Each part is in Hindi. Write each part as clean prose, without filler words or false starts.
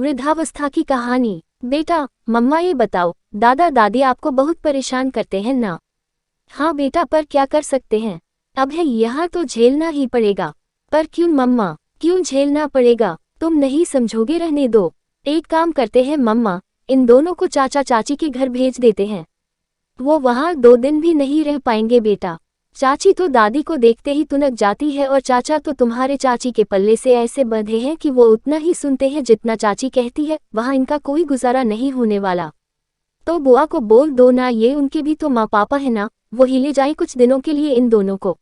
वृद्धावस्था की कहानी। बेटा, मम्मा ये बताओ, दादा दादी आपको बहुत परेशान करते हैं ना? हाँ बेटा, पर क्या कर सकते हैं, अब है यहाँ तो झेलना ही पड़ेगा। पर क्यों मम्मा, क्यों झेलना पड़ेगा? तुम नहीं समझोगे, रहने दो। एक काम करते हैं मम्मा, इन दोनों को चाचा चाची के घर भेज देते हैं। वो वहाँ 2 दिन भी नहीं रह पाएंगे बेटा। चाची तो दादी को देखते ही तुनक जाती है और चाचा तो तुम्हारे चाची के पल्ले से ऐसे बंधे हैं कि वो उतना ही सुनते हैं जितना चाची कहती है। वहाँ इनका कोई गुजारा नहीं होने वाला। तो बुआ को बोल दो ना, ये उनके भी तो माँ पापा है ना, वो ही ले जाए कुछ दिनों के लिए इन दोनों को।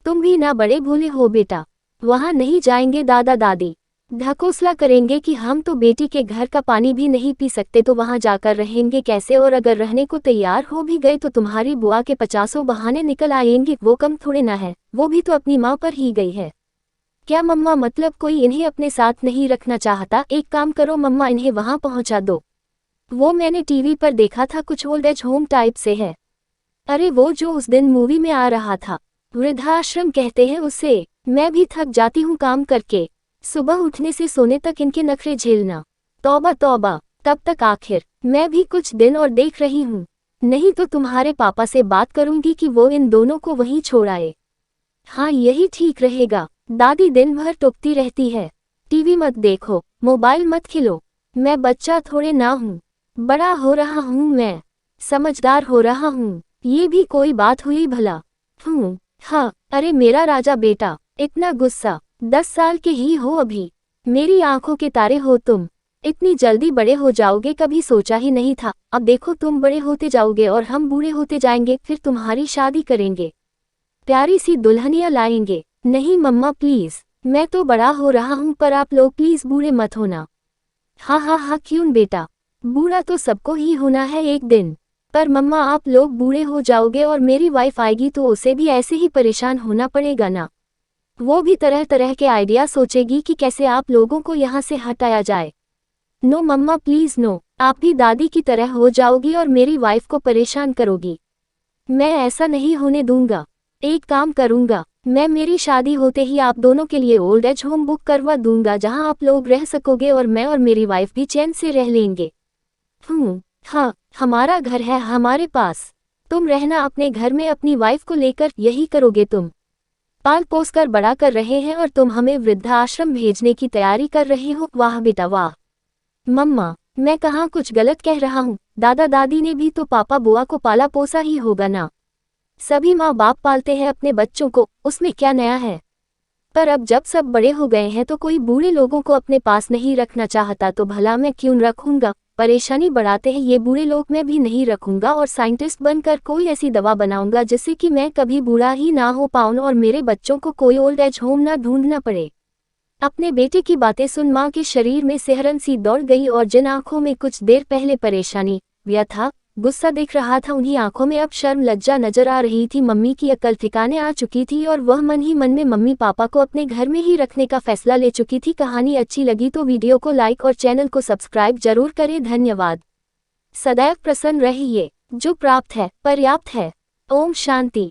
तुम भी ना बड़े भोले हो बेटा, वहाँ नहीं जाएंगे दादा दादी, ढकोसला करेंगे कि हम तो बेटी के घर का पानी भी नहीं पी सकते तो वहाँ जाकर रहेंगे कैसे? और अगर रहने को तैयार हो भी गए तो तुम्हारी बुआ के 50 बहाने निकल आएंगे। वो कम थोड़े ना है, वो भी तो अपनी माँ पर ही गई है। क्या मम्मा, मतलब कोई इन्हें अपने साथ नहीं रखना चाहता? एक काम करो मम्मा, इन्हें वहाँ पहुँचा दो। वो मैंने टीवी पर देखा था, कुछ ओल्ड एज होम टाइप से है। अरे वो जो उस दिन मूवी में आ रहा था, वृद्धाश्रम कहते हैं उसे। मैं भी थक जाती हूँ काम करके, सुबह उठने से सोने तक इनके नखरे झेलना। तौबा तौबा, तब तक आखिर मैं भी कुछ दिन और देख रही हूँ, नहीं तो तुम्हारे पापा से बात करूंगी कि वो इन दोनों को वहीं छोड़ आए। हाँ यही ठीक रहेगा। दादी दिन भर टोकती रहती है, टीवी मत देखो, मोबाइल मत खिलो। मैं बच्चा थोड़े ना हूँ, बड़ा हो रहा हूँ मैं, समझदार हो रहा हूँ, ये भी कोई बात हुई भला? हाँ, अरे मेरा राजा बेटा, इतना गुस्सा, 10 साल के ही हो अभी, मेरी आंखों के तारे हो तुम। इतनी जल्दी बड़े हो जाओगे, कभी सोचा ही नहीं था। अब देखो तुम बड़े होते जाओगे और हम बूढ़े होते जाएंगे, फिर तुम्हारी शादी करेंगे, प्यारी सी दुल्हनियां लाएंगे। नहीं मम्मा प्लीज, मैं तो बड़ा हो रहा हूँ, पर आप लोग प्लीज बूढ़े मत होना। हाँ हाँ हाँ, क्यों बेटा, बूढ़ा तो सबको ही होना है एक दिन। पर मम्मा आप लोग बूढ़े हो जाओगे और मेरी वाइफ आएगी तो उसे भी ऐसे ही परेशान होना पड़ेगा ना। वो भी तरह तरह के आइडिया सोचेगी कि कैसे आप लोगों को यहाँ से हटाया जाए। नो मम्मा प्लीज नो, आप भी दादी की तरह हो जाओगी और मेरी वाइफ को परेशान करोगी। मैं ऐसा नहीं होने दूंगा। एक काम करूंगा, मैं मेरी शादी होते ही आप दोनों के लिए ओल्ड एज होम बुक करवा दूंगा, जहां आप लोग रह सकोगे और मैं और मेरी वाइफ भी चैन से रह लेंगे। हाँ, हमारा घर है हमारे पास, तुम रहना अपने घर में अपनी वाइफ को लेकर। यही करोगे तुम? पाल पोस कर बड़ा कर रहे हैं और तुम हमें वृद्धाश्रम भेजने की तैयारी कर रहे हो? वाह बेटा वाह। मम्मा, मैं कहाँ कुछ गलत कह रहा हूँ? दादा दादी ने भी तो पापा बुआ को पाला पोसा ही होगा ना। सभी माँ बाप पालते हैं अपने बच्चों को, उसमें क्या नया है? पर अब जब सब बड़े हो गए हैं तो कोई बूढ़े लोगों को अपने पास नहीं रखना चाहता, तो भला मैं क्यों रखूंगा? परेशानी बढ़ाते हैं ये बूढ़े लोग, मैं भी नहीं रखूंगा और साइंटिस्ट बनकर कोई ऐसी दवा बनाऊंगा जिससे कि मैं कभी बूढ़ा ही ना हो पाऊं और मेरे बच्चों को कोई ओल्ड एज होम ना ढूंढना पड़े। अपने बेटे की बातें सुन माँ के शरीर में सिहरन सी दौड़ गई और जिन आंखों में कुछ देर पहले परेशानी, व्यथा, गुस्सा दिख रहा था, उन्हीं आंखों में अब शर्म लज्जा नजर आ रही थी। मम्मी की अकल ठिकाने आ चुकी थी और वह मन ही मन में मम्मी पापा को अपने घर में ही रखने का फैसला ले चुकी थी। कहानी अच्छी लगी तो वीडियो को लाइक और चैनल को सब्सक्राइब जरूर करें। धन्यवाद। सदैव प्रसन्न रहिए, जो प्राप्त है पर्याप्त है। ओम शांति।